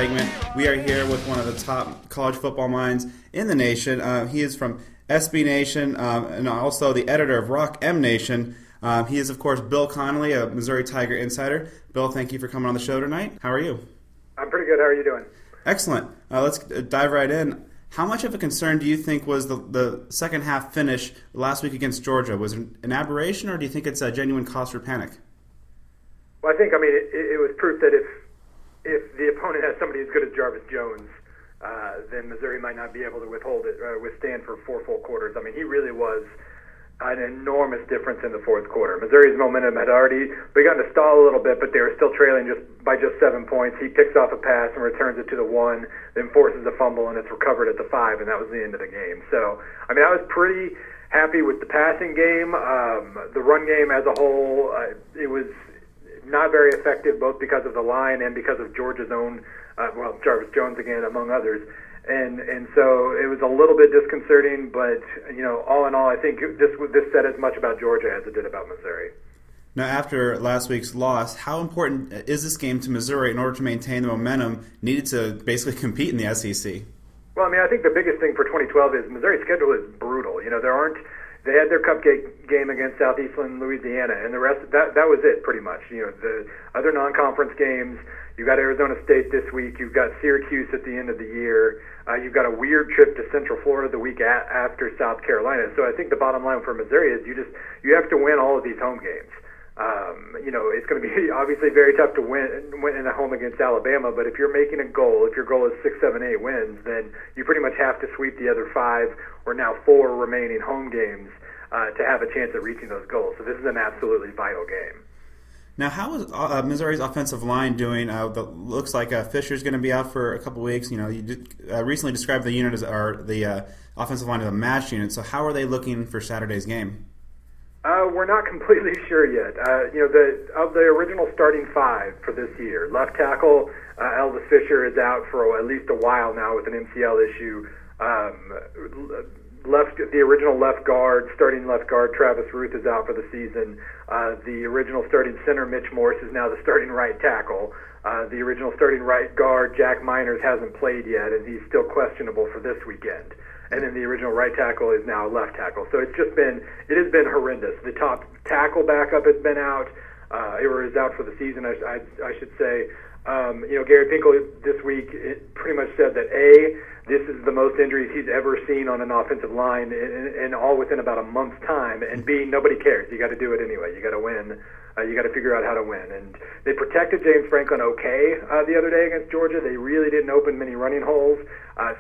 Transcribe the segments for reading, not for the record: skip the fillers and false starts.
segment. We are here with one of the top college football minds in the nation. He is from SB Nation and also the editor of Rock M Nation. He is, of course, Bill Connelly, a Missouri Tiger insider. Bill, thank you for coming on the show tonight. How are you? I'm pretty good. How are you doing? Excellent. Let's dive right in. How much of a concern do you think was the second half finish last week against Georgia? Was it an aberration, or do you think it's a genuine cause for panic? Well, I think, it was proof that if the opponent has somebody as good as Jarvis Jones, then Missouri might not be able to withstand for 4 full quarters. I mean, he really was an enormous difference in the fourth quarter. Missouri's momentum had already begun to stall a little bit, but they were still trailing by 7 points. He picks off a pass and returns it to the 1, then forces a fumble, and it's recovered at the 5, and that was the end of the game. So, I was pretty happy with the passing game. The run game as a whole, it was not very effective, both because of the line and because of Georgia's own, Jarvis Jones again, among others. And so it was a little bit disconcerting, but all in all, I think this said as much about Georgia as it did about Missouri. Now, after last week's loss, how important is this game to Missouri in order to maintain the momentum needed to basically compete in the SEC? Well, I think the biggest thing for 2012 is Missouri's schedule is brutal. They had their cupcake game against Southeastern Louisiana, and the rest that was it pretty much. The other non-conference games. You got Arizona State this week. You've got Syracuse at the end of the year. You've got a weird trip to Central Florida the week after South Carolina. So I think the bottom line for Missouri is you have to win all of these home games. It's going to be obviously very tough to win in a home against Alabama. But if you're making a goal, if your goal is 6, 7, 8 wins, then you pretty much have to sweep the other 5 or now 4 remaining home games to have a chance at reaching those goals. So this is an absolutely vital game. Now, how is Missouri's offensive line doing? Looks like Fisher's going to be out for a couple weeks. You recently described the unit as the offensive line as a match unit. So how are they looking for Saturday's game? We're not completely sure yet. Of the original starting 5 for this year, left tackle Elvis Fisher is out for at least a while now with an MCL issue. The original starting left guard, Travis Ruth is out for the season. The original starting center, Mitch Morse, is now the starting right tackle. The original starting right guard, Jack Miners, hasn't played yet, and he's still questionable for this weekend. And then the original right tackle is now left tackle. So it has been horrendous. The top tackle backup has been out, or is out for the season, I should say. Gary Pinkel this week pretty much said that this is the most injuries he's ever seen on an offensive line, and all within about a month's time. And B, nobody cares. You got to do it anyway. You got to win. You got to figure out how to win. And they protected James Franklin the other day against Georgia. They really didn't open many running holes.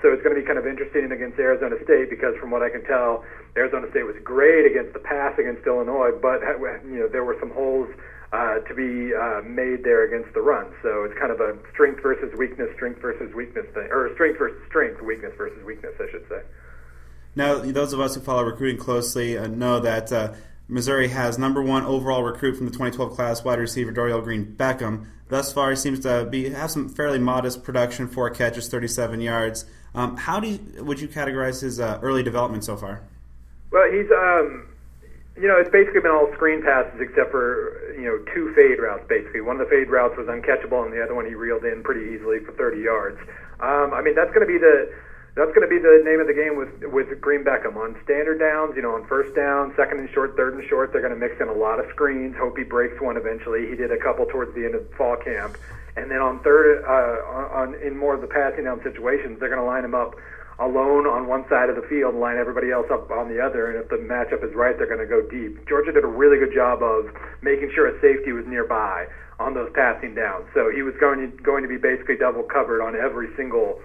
So it's going to be kind of interesting against Arizona State because, from what I can tell, Arizona State was great against the pass against Illinois, but there were some holes to be made there against the run. So it's kind of a strength versus weakness thing, or strength versus strength, weakness versus weakness, I should say. Now, those of us who follow recruiting closely know that Missouri has number 1 overall recruit from the 2012 class, wide receiver Dorial Green-Beckham. Thus far, he seems to have some fairly modest production, 4 catches, 37 yards. How would you categorize his early development so far? Well, he's it's basically been all screen passes except for 2 fade routes. Basically, one of the fade routes was uncatchable, and the other one he reeled in pretty easily for 30 yards. That's going to be the name of the game with Green Beckham on standard downs. On first down, second and short, third and short, they're going to mix in a lot of screens. Hope he breaks one eventually. He did a couple towards the end of fall camp, and then on third, in more of the passing down situations, they're going to line him up alone on one side of the field and line everybody else up on the other, and if the matchup is right, they're going to go deep. Georgia did a really good job of making sure a safety was nearby on those passing downs, so he was going to be basically double covered on every single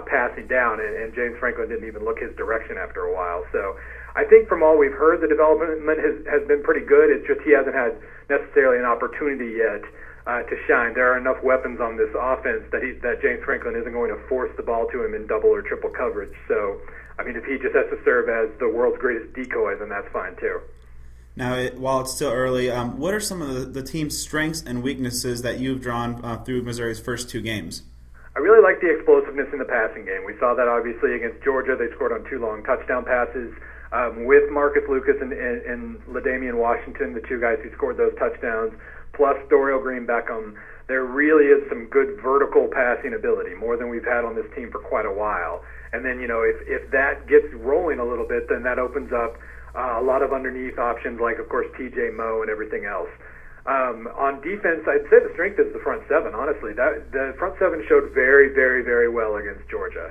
passing down, and James Franklin didn't even look his direction after a while. So I think from all we've heard, the development has been pretty good. It's just he hasn't had necessarily an opportunity yet to shine. There are enough weapons on this offense that James Franklin isn't going to force the ball to him in double or triple coverage. So, if he just has to serve as the world's greatest decoy, then that's fine too. Now, while it's still early, what are some of the team's strengths and weaknesses that you've drawn through Missouri's first 2 games? I really like the explosiveness in the passing game. We saw that obviously against Georgia. They scored on 2 long touchdown passes with Marcus Lucas and LaDamian Washington, the 2 guys who scored those touchdowns. plus Dorial Green-Beckham, there really is some good vertical passing ability, more than we've had on this team for quite a while. And then, if that gets rolling a little bit, then that opens up a lot of underneath options, like, of course, TJ Moe and everything else. On defense, I'd say the strength is the front seven, honestly. The front seven showed very, very, very well against Georgia.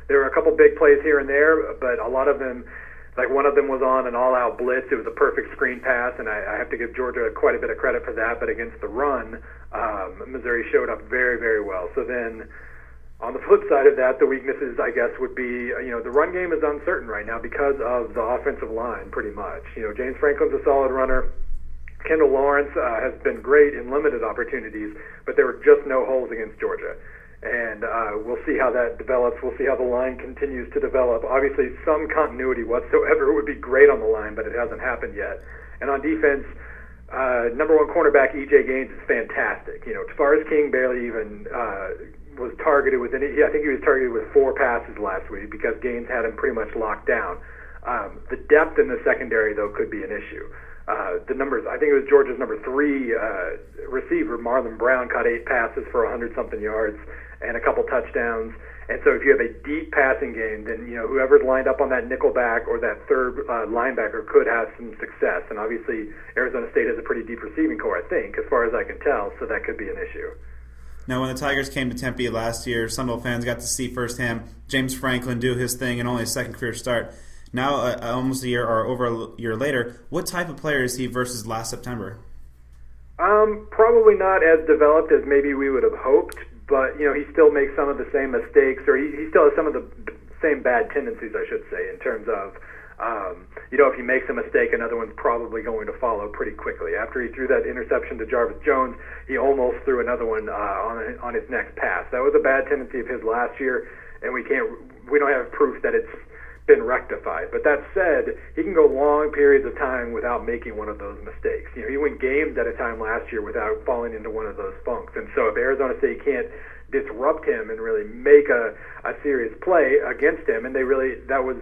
There were a couple big plays here and there, but a lot of them, like one of them was on an all-out blitz. It was a perfect screen pass, and I have to give Georgia quite a bit of credit for that. But against the run, Missouri showed up very, very well. So then on the flip side of that, the weaknesses, I guess, would be, the run game is uncertain right now because of the offensive line, pretty much. James Franklin's a solid runner. Kendall Lawrence has been great in limited opportunities, but there were just no holes against Georgia. And we'll see how that develops. We'll see how the line continues to develop. Obviously, some continuity whatsoever would be great on the line, but it hasn't happened yet. And on defense, number one cornerback E.J. Gaines is fantastic. Tavares King barely even was targeted with any. I think he was targeted with 4 passes last week because Gaines had him pretty much locked down. The depth in the secondary, though, could be an issue. The numbers, I think it was Georgia's number 3 receiver, Marlon Brown, caught 8 passes for 100-something yards and a couple touchdowns. And so if you have a deep passing game, then whoever's lined up on that nickel back or that third linebacker could have some success. And obviously Arizona State has a pretty deep receiving core, I think, as far as I can tell, so that could be an issue. Now, when the Tigers came to Tempe last year, Sun Devil fans got to see firsthand James Franklin do his thing in only a second career start. Now, almost a year or over a year later, what type of player is he versus last September? Probably not as developed as maybe we would have hoped, but he still makes some of the same mistakes, or he still has some of the same bad tendencies, I should say, in terms of if he makes a mistake, another one's probably going to follow pretty quickly. After he threw that interception to Jarvis Jones, he almost threw another one on his next pass. That was a bad tendency of his last year, and we don't have proof that it's been rectified. But that said, he can go long periods of time without making one of those mistakes. He went games at a time last year without falling into one of those funks. And so if Arizona State can't disrupt him and really make a serious play against him, and that was,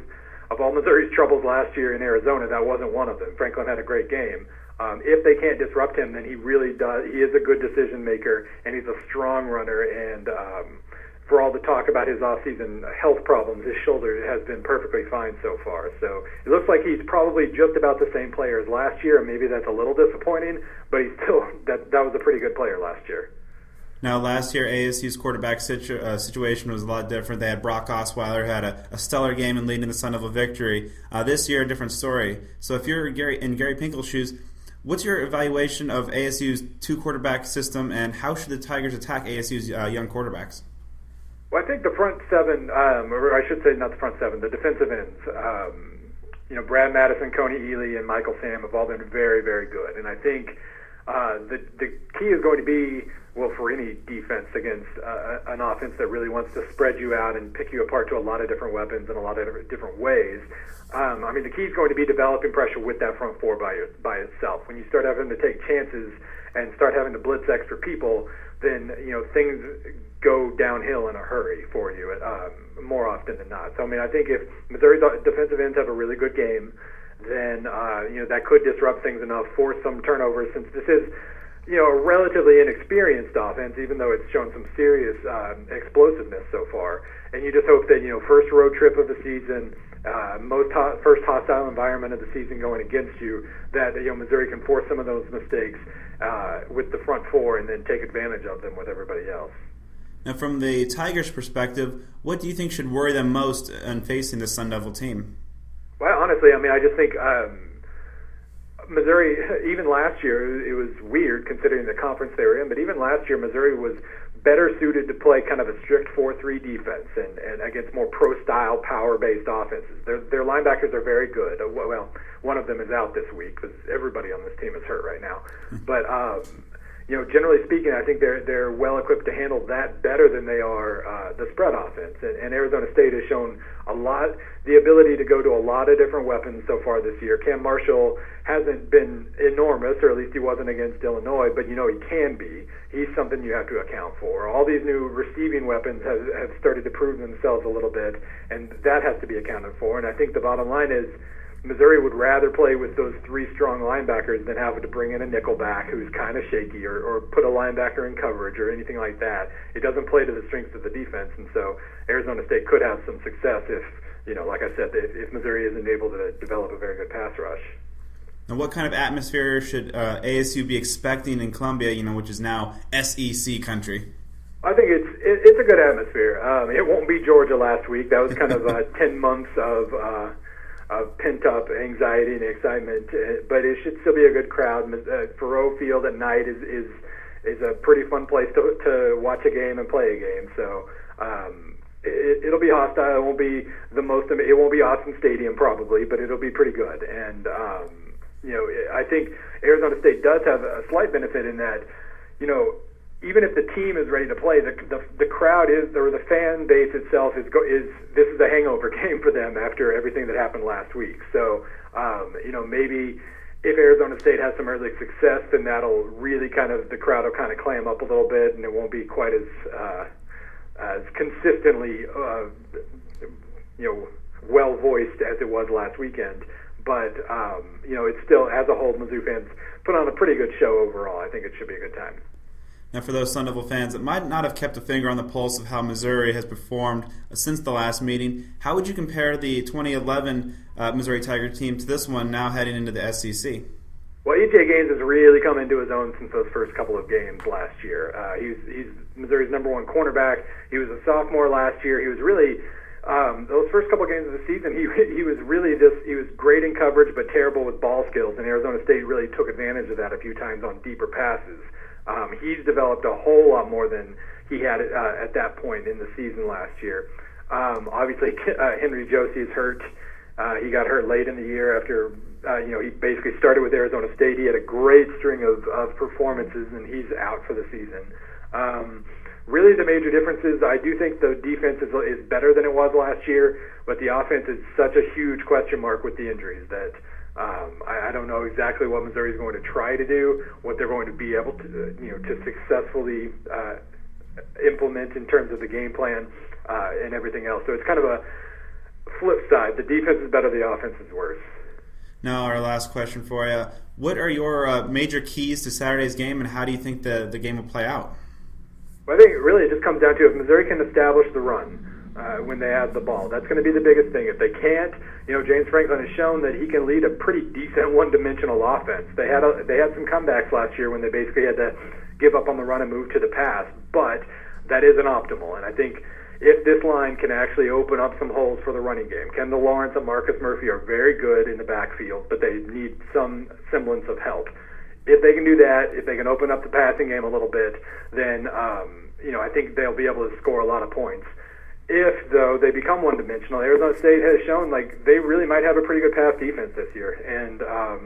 of all Missouri's troubles last year in Arizona, that wasn't one of them. Franklin had a great game. If they can't disrupt him, then he really does. He is a good decision maker, and he's a strong runner. And for all the talk about his off-season health problems, his shoulder has been perfectly fine so far. So it looks like he's probably just about the same player as last year, and maybe that's a little disappointing, but he's still that was a pretty good player last year. Now, last year, ASU's quarterback situation was a lot different. They had Brock Osweiler, who had a stellar game and leading the Sun Devil victory. This year, a different story. So if you're in Gary Pinkel's shoes, what's your evaluation of ASU's 2-quarterback system, and how should the Tigers attack ASU's young quarterbacks? Well, I think the front seven, or I should say not the front seven, the defensive ends, Brad Madison, Coney Ely, and Michael Sam have all been very, very good. And I think the key is going to be, well, for any defense against an offense that really wants to spread you out and pick you apart to a lot of different weapons in a lot of different ways. The key is going to be developing pressure with that front four by itself. When you start having to take chances and start having to blitz extra people, then things go downhill in a hurry for you more often than not. So I think if Missouri's defensive ends have a really good game, then that could disrupt things enough, force some turnovers, since this is a relatively inexperienced offense, even though it's shown some serious explosiveness so far. And you just hope that first road trip of the season, first hostile environment of the season going against you, that Missouri can force some of those mistakes with the front four and then take advantage of them with everybody else. Now, from the Tigers' perspective, what do you think should worry them most in facing the Sun Devil team? Well, honestly, I just think Missouri, even last year, it was weird considering the conference they were in, but even last year, Missouri was better suited to play kind of a strict 4-3 defense and against more pro-style, power-based offenses. Their linebackers are very good. Well, one of them is out this week because everybody on this team is hurt right now. But generally speaking, I think they're well equipped to handle that better than they are the spread offense. And Arizona State has shown the ability to go to a lot of different weapons so far this year. Cam Marshall hasn't been enormous, or at least he wasn't against Illinois, but he can be. He's something you have to account for. All these new receiving weapons have started to prove themselves a little bit, and that has to be accounted for. And I think the bottom line is, Missouri would rather play with those three strong linebackers than having to bring in a nickelback who's kind of shaky, or put a linebacker in coverage or anything like that. It doesn't play to the strengths of the defense, and so Arizona State could have some success if, like I said, if Missouri isn't able to develop a very good pass rush. And what kind of atmosphere should ASU be expecting in Columbia, which is now SEC country? I think it's a good atmosphere. It won't be Georgia last week. That was kind of 10 months of pent-up anxiety and excitement, but it should still be a good crowd. Faroe Field at night is a pretty fun place to watch a game and play a game. So it'll be hostile. It won't be it won't be Austin Stadium probably, but it'll be pretty good. And I think Arizona State does have a slight benefit in that, even if the team is ready to play, the crowd or the fan base itself is this is a hangover game for them after everything that happened last week. So maybe if Arizona State has some early success, then that'll really the crowd will kind of clam up a little bit, and it won't be quite as consistently well voiced as it was last weekend. But it's still, as a whole, Mizzou fans put on a pretty good show overall. I think it should be a good time. Now, for those Sun Devil fans that might not have kept a finger on the pulse of how Missouri has performed since the last meeting, how would you compare the 2011 Missouri Tiger team to this one now heading into the SEC? Well, E.J. Gaines has really come into his own since those first couple of games last year. He's Missouri's number one cornerback. He was a sophomore last year. He was really those first couple of games of the season, he was really he was great in coverage but terrible with ball skills, and Arizona State really took advantage of that a few times on deeper passes. He's developed a whole lot more than he had at that point in the season last year. Obviously, Henry Josie is hurt. He got hurt late in the year after he basically started with Arizona State. He had a great string of performances, and he's out for the season. Really, the major difference is I do think the defense is better than it was last year, but the offense is such a huge question mark with the injuries that I don't know exactly what Missouri is going to try to do, what they're going to be able to to successfully implement in terms of the game plan and everything else. So it's kind of a flip side. The defense is better, the offense is worse. Now, our last question for you. What are your major keys to Saturday's game, and how do you think the game will play out? Well, I think really it just comes down to if Missouri can establish the run when they have the ball. That's going to be the biggest thing. If they can't, James Franklin has shown that he can lead a pretty decent one-dimensional offense. They had some comebacks last year when they basically had to give up on the run and move to the pass, but that isn't optimal. And I think if this line can actually open up some holes for the running game, Kendall Lawrence and Marcus Murphy are very good in the backfield, but they need some semblance of help. If they can do that, if they can open up the passing game a little bit, then I think they'll be able to score a lot of points. If, though, they become one-dimensional, Arizona State has shown they really might have a pretty good pass defense this year, and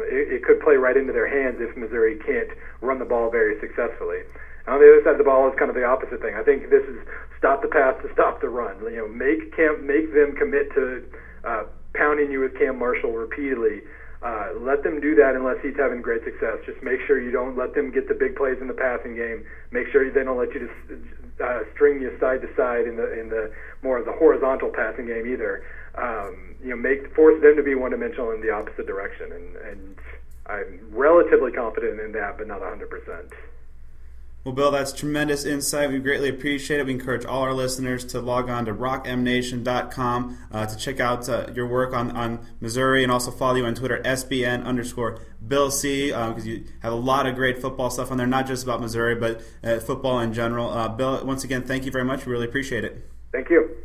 it could play right into their hands if Missouri can't run the ball very successfully. On the other side of the ball is kind of the opposite thing. I think this is stop the pass to stop the run. Make them commit to pounding you with Cam Marshall repeatedly. Let them do that unless he's having great success. Just make sure you don't let them get the big plays in the passing game. Make sure they don't let you just string you side to side in the more of the horizontal passing game either. Force them to be one-dimensional in the opposite direction, and I'm relatively confident in that, but not 100%. Well, Bill, that's tremendous insight. We greatly appreciate it. We encourage all our listeners to log on to rockmnation.com to check out your work on Missouri, and also follow you on Twitter, SBN_BillC, because you have a lot of great football stuff on there, not just about Missouri, but football in general. Bill, once again, thank you very much. We really appreciate it. Thank you.